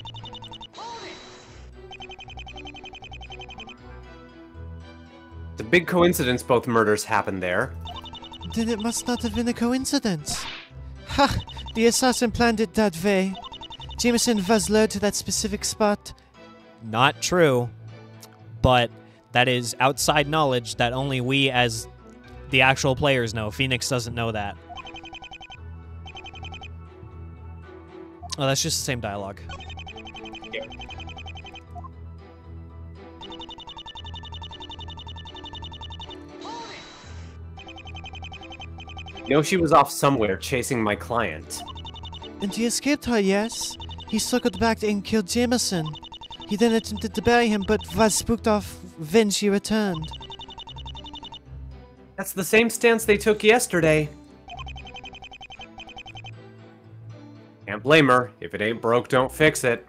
It's a big coincidence both murders happened there. Then it must not have been a coincidence. Ha! The assassin planned it that way. Jameson was lured to that specific spot. Not true. But that is outside knowledge that only we as the actual players know. Phoenix doesn't know that. Oh, that's just the same dialogue. Yeah. You know she was off somewhere chasing my client. And he escaped her, yes? He circled back and killed Jameson. He then attempted to bury him, but was spooked off when she returned. That's the same stance they took yesterday. Can't blame her. If it ain't broke, don't fix it.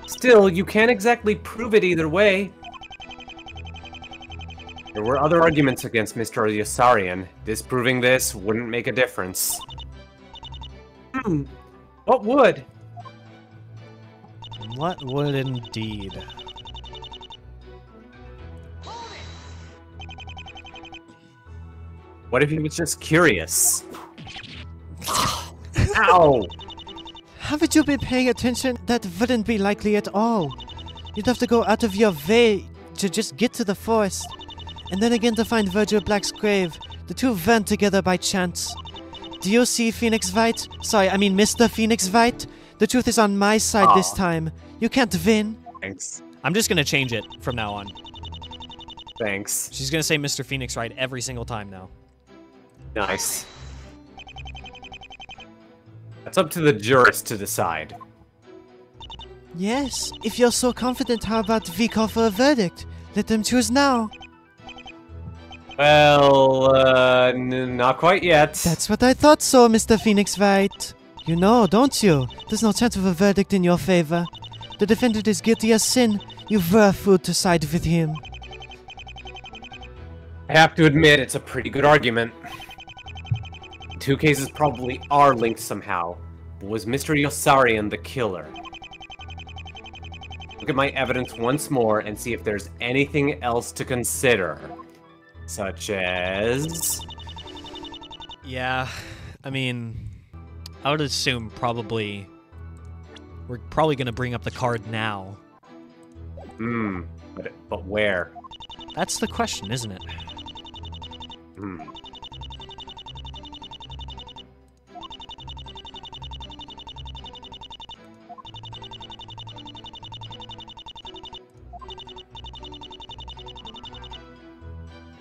Still, you can't exactly prove it either way. There were other arguments against Mr. Yossarian. Disproving this wouldn't make a difference. What would? What would indeed? What if he was just curious? Ow! Haven't you been paying attention? That wouldn't be likely at all. You'd have to go out of your way to just get to the forest. And then again to find Virgil Black's grave. The two went together by chance. Do you see, Phoenix Wright? Sorry, I mean Mr. Phoenix Wright? The truth is on my side this time. You can't win. Thanks. I'm just gonna change it from now on. Thanks. She's gonna say Mr. Phoenix Wright every single time now. Nice. That's up to the jurist to decide. Yes, if you're so confident, how about we call for a verdict? Let them choose now. Well, not quite yet. That's what I thought so, Mr. Phoenix Wright. You know, don't you? There's no chance of a verdict in your favor. The defendant is guilty as sin. You were a fool to side with him. I have to admit, it's a pretty good argument. The two cases probably are linked somehow. But was Mr. Yossarian the killer? Look at my evidence once more and see if there's anything else to consider. Such as... Yeah, I mean, I would assume probably... We're probably gonna bring up the card now. But where? That's the question, isn't it?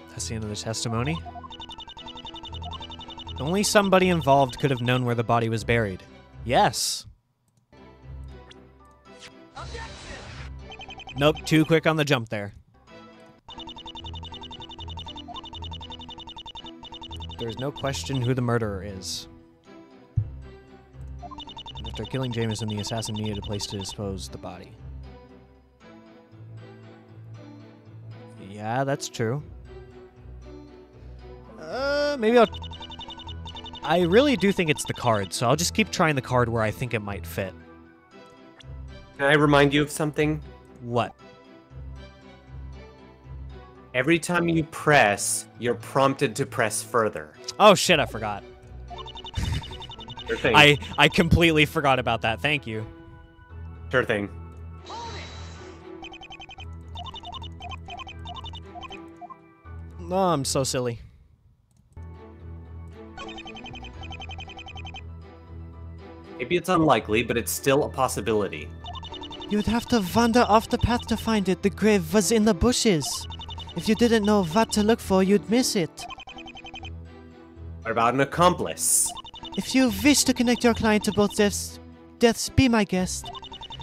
That's the end of the testimony. Only somebody involved could have known where the body was buried. Yes. Nope, too quick on the jump there. There's no question who the murderer is. After killing Jameson, the assassin needed a place to dispose the body. Yeah, that's true. Maybe I'll... I really do think it's the card, so I'll just keep trying the card where I think it might fit. Can I remind you of something? What? Every time you press, you're prompted to press further. Oh shit, I forgot. Sure thing. I completely forgot about that. Thank you. Sure thing. No, I'm so silly. Maybe it's unlikely, but it's still a possibility. You'd have to wander off the path to find it. The grave was in the bushes. If you didn't know what to look for, you'd miss it. What about an accomplice? If you wish to connect your client to both deaths, be my guest.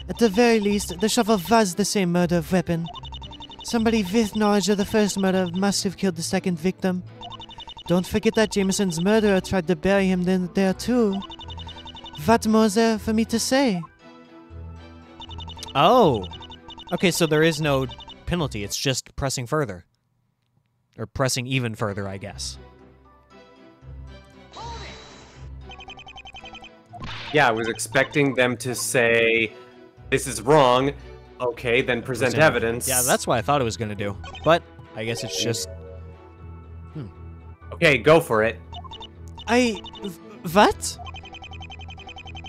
At the very least, the shovel was the same murder weapon. Somebody with knowledge of the first murder must have killed the second victim. Don't forget that Jameson's murderer tried to bury him there too. What more is there for me to say? Oh. Okay, so there is no penalty. It's just pressing further. Or pressing even further, I guess. Yeah, I was expecting them to say, this is wrong. Okay, then present evidence. Yeah, that's what I thought it was going to do. But I guess it's just... Okay, go for it. What?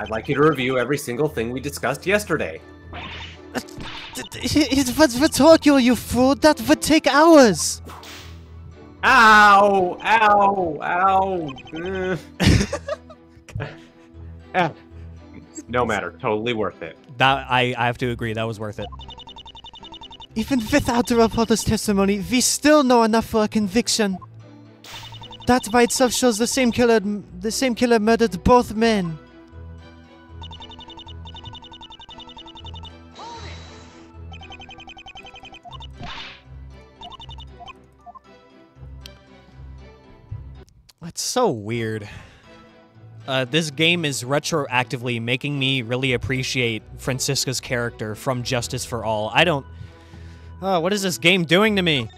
I'd like you to review every single thing we discussed yesterday. It was rhetorical, you fool. That would take hours. Ow! Ow! Ow! No matter. Totally worth it. That I have to agree, that was worth it. Even without the reporter's testimony, we still know enough for a conviction. That by itself shows the same killer murdered both men. That's so weird. This game is retroactively making me really appreciate Francisca's character from Justice for All. I don't... what is this game doing to me?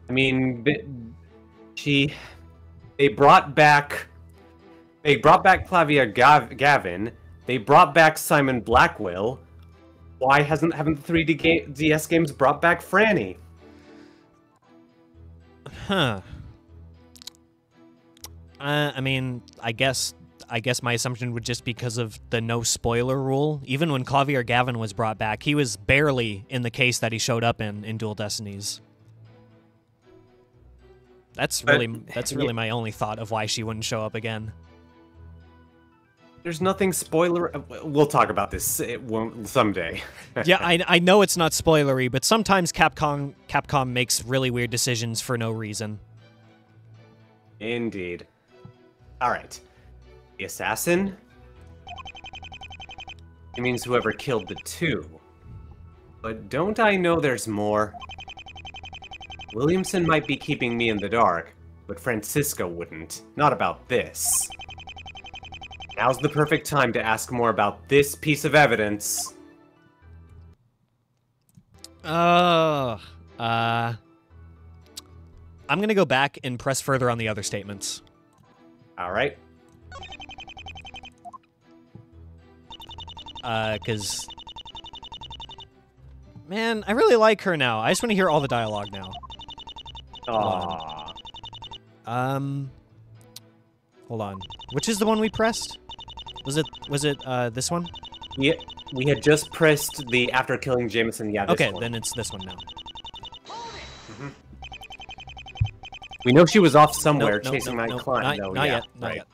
I mean, they brought back Flavia Gavin. They brought back Simon Blackwell. Why haven't the 3D DS games brought back Franny? Huh. I mean, I guess my assumption would just because of the no spoiler rule. Even when Clavier Gavin was brought back, he was barely in the case that he showed up in Dual Destinies. That's really my only thought of why she wouldn't show up again. There's nothing spoiler. We'll talk about this someday. Yeah, I know it's not spoilery, but sometimes Capcom makes really weird decisions for no reason. Indeed. All right. The assassin? It means whoever killed the two. But don't I know there's more? Williamson might be keeping me in the dark, but Francisca wouldn't. Not about this. Now's the perfect time to ask more about this piece of evidence. I'm gonna go back and press further on the other statements. All right. Because... Man, I really like her now. I just want to hear all the dialogue now. Aww. Hold on. Which is the one we pressed? Was it this one? We had just pressed the after killing Jameson. Yeah, this okay, one. Then it's this one now. Mm-hmm. We know she was off somewhere Nope, chasing my client. Not yet. Not yet.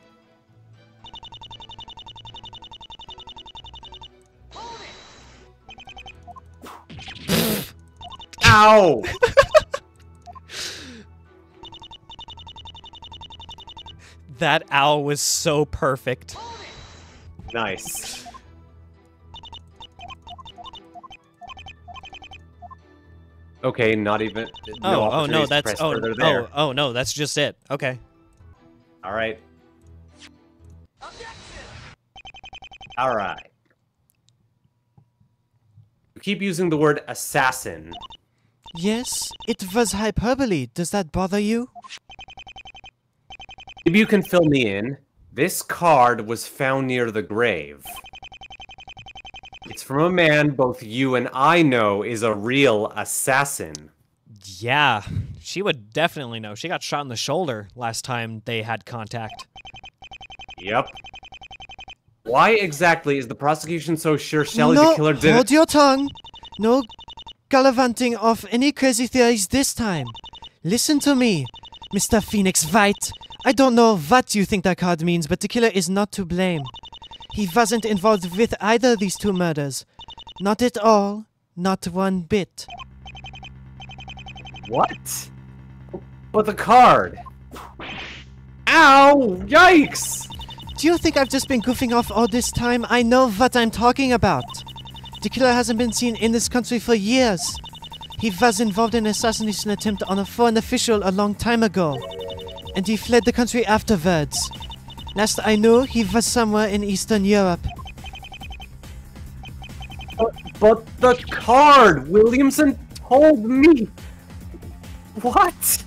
Ow! That owl was so perfect. Nice. Okay, not even. No Oh no, opportunities to that's press further there. oh no, that's just it. Okay. All right. All right. You keep using the word assassin. Yes, it was hyperbole. Does that bother you? Maybe you can fill me in. This card was found near the grave. It's from a man both you and I know is a real assassin. Yeah, she would definitely know. She got shot in the shoulder last time they had contact. Yep. Why exactly is the prosecution so sure Shelley no, the killer did hold it? your tongue. No gallivanting off any crazy theories this time. Listen to me, Mr. Phoenix White. I don't know what you think that card means, but the killer is not to blame. He wasn't involved with either of these two murders. Not at all. Not one bit. What? But the card. Ow! Yikes! Do you think I've just been goofing off all this time? I know what I'm talking about. The killer hasn't been seen in this country for years. He was involved in an assassination attempt on a foreign official a long time ago. And he fled the country afterwards. Last I knew, he was somewhere in Eastern Europe. But the card! Williamson told me! What?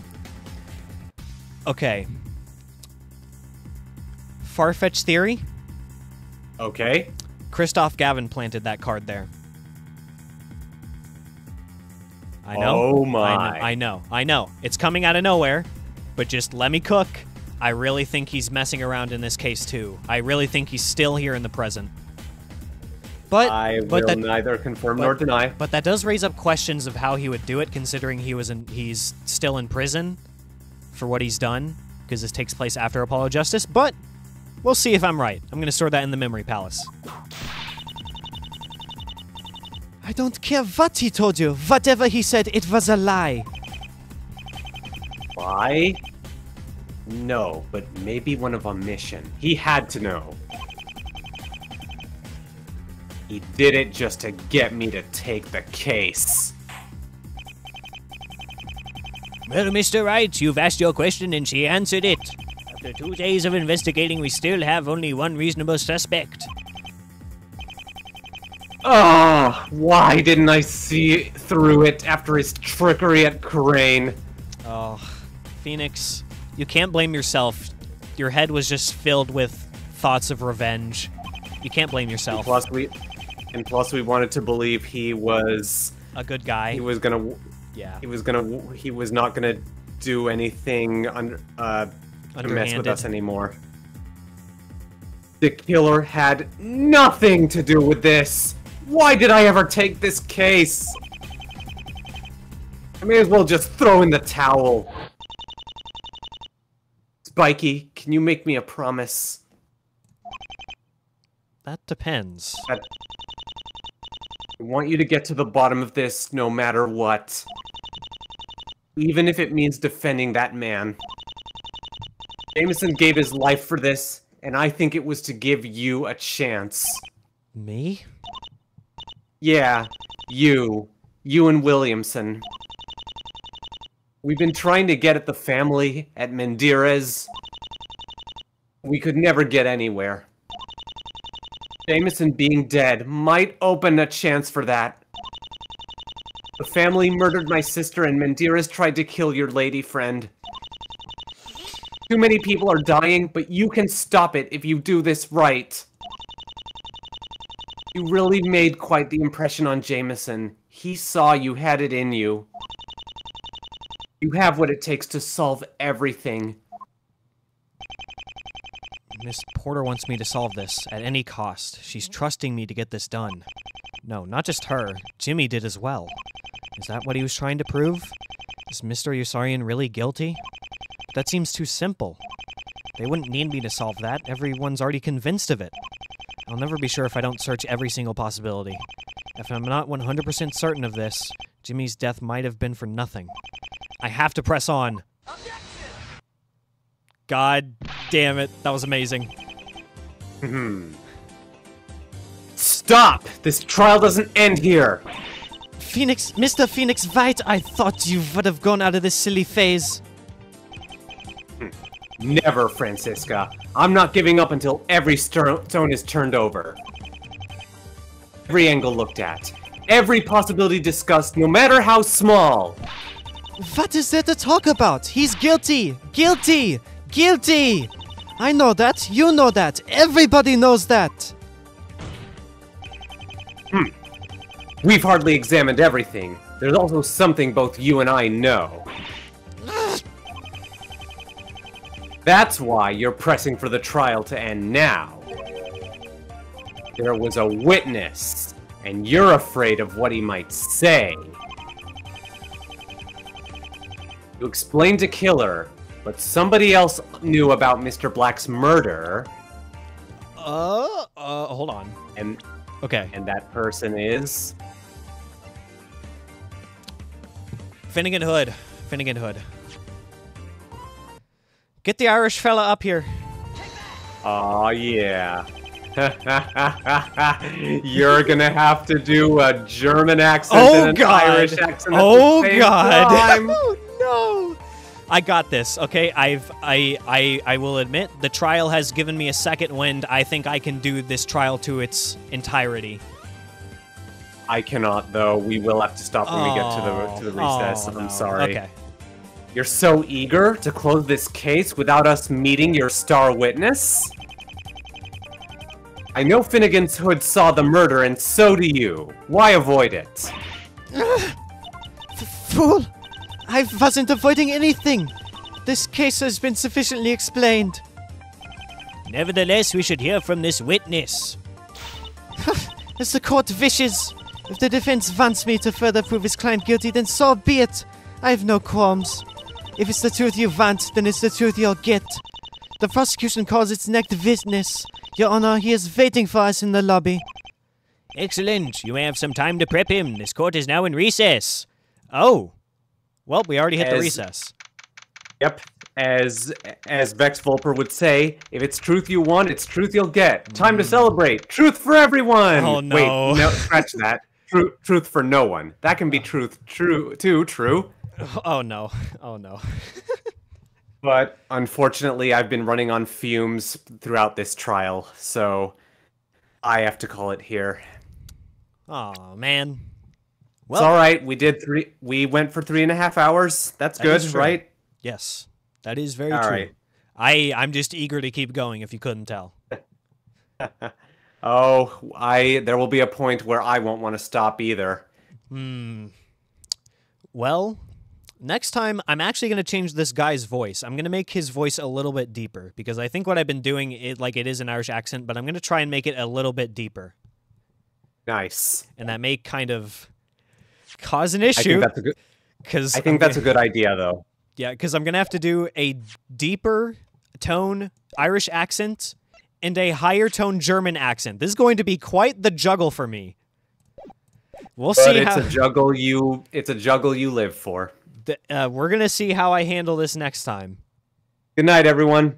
Okay. Far-fetched theory? Okay. Christoph Gavin planted that card there. I know. Oh my. I know. It's coming out of nowhere, but just let me cook. I really think he's messing around in this case too. I really think he's still here in the present. But I will neither confirm nor deny. But that does raise up questions of how he would do it, considering he's still in prison for what he's done, because this takes place after Apollo Justice. But we'll see if I'm right. I'm going to store that in the memory palace. I don't care what he told you. Whatever he said, it was a lie. Why? No, but maybe one of omission. He had to know. He did it just to get me to take the case. Well, Mr. Wright, you've asked your question and she answered it. After 2 days of investigating, we still have only one reasonable suspect. Oh, why didn't I see through it after his trickery at Crane? Oh, Phoenix, you can't blame yourself. Your head was just filled with thoughts of revenge. You can't blame yourself. Plus we wanted to believe he was a good guy. He was gonna. Yeah. He was not gonna do anything to mess with us anymore. The killer had nothing to do with this. Why did I ever take this case? I may as well just throw in the towel. Spiky, can you make me a promise? That depends. I want you to get to the bottom of this no matter what. Even if it means defending that man. Jameson gave his life for this, and I think it was to give you a chance. Me? Yeah, you. You and Williamson. We've been trying to get at the family at Mendires. We could never get anywhere. Jameson being dead might open a chance for that. The family murdered my sister and Mendires tried to kill your lady friend. Too many people are dying, but you can stop it if you do this right. You really made quite the impression on Jameson. He saw you had it in you. You have what it takes to solve everything. Miss Porter wants me to solve this at any cost. She's trusting me to get this done. No, not just her. Jimmy did as well. Is that what he was trying to prove? Is Mr. Yossarian really guilty? That seems too simple. They wouldn't need me to solve that. Everyone's already convinced of it. I'll never be sure if I don't search every single possibility. If I'm not 100% certain of this, Jimmy's death might have been for nothing. I have to press on. God damn it. That was amazing. Stop! This trial doesn't end here! Phoenix, Mr. Phoenix White, I thought you would have gone out of this silly phase. Never, Francisca. I'm not giving up until every stone is turned over. Every angle looked at. Every possibility discussed, no matter how small. What is there to talk about? He's guilty! Guilty! Guilty! I know that. You know that. Everybody knows that. We've hardly examined everything. There's also something both you and I know. That's why you're pressing for the trial to end now. There was a witness, and you're afraid of what he might say. You explained to Killer, but somebody else knew about Mr. Black's murder. Hold on. And Okay. and that person is... Finnegan Hood. Finnegan Hood. Get the Irish fella up here. Aw, yeah. You're gonna have to do a German accent and an Irish accent at the same time. Oh no! I got this. Okay, I will admit the trial has given me a second wind. I think I can do this trial to its entirety. I cannot, though. We will have to stop when we get to the recess. Oh, I'm no. sorry. Okay. You're so eager to close this case without us meeting your star witness? I know Finnegan's Hood saw the murder, and so do you. Why avoid it? Fool! I wasn't avoiding anything. This case has been sufficiently explained. Nevertheless, we should hear from this witness. As the court wishes. If the defense wants me to further prove his client guilty, then so be it. I have no qualms. If it's the truth you want, then it's the truth you'll get. The prosecution calls its next witness. Your Honor, he is waiting for us in the lobby. Excellent. You may have some time to prep him. This court is now in recess. Oh. Well, we already hit the recess. Yep. As Vex Volper would say, if it's truth you want, it's truth you'll get. Time to celebrate. Truth for everyone. Oh, no. Wait, no, scratch that. Truth for no one. That can be truth too, true. Oh no. Oh no. But unfortunately, I've been running on fumes throughout this trial, so I have to call it here. Oh man. Well, it's all right. We went for 3.5 hours. That's good, is true. right? Yes. That is very All true. right. I'm just eager to keep going if you couldn't tell. Oh, there will be a point where I won't want to stop either. Well, next time I'm actually going to change this guy's voice. I'm going to make his voice a little bit deeper because I think what I've been doing, it is an Irish accent, but I'm going to try and make it a little bit deeper. Nice. And that may kind of cause an issue. I think that's a good idea, though. Yeah, because I'm going to have to do a deeper tone Irish accent and a higher tone German accent. This is going to be quite the juggle for me. We'll see how... It's a juggle you live for. We're going to see how I handle this next time. Good night, everyone.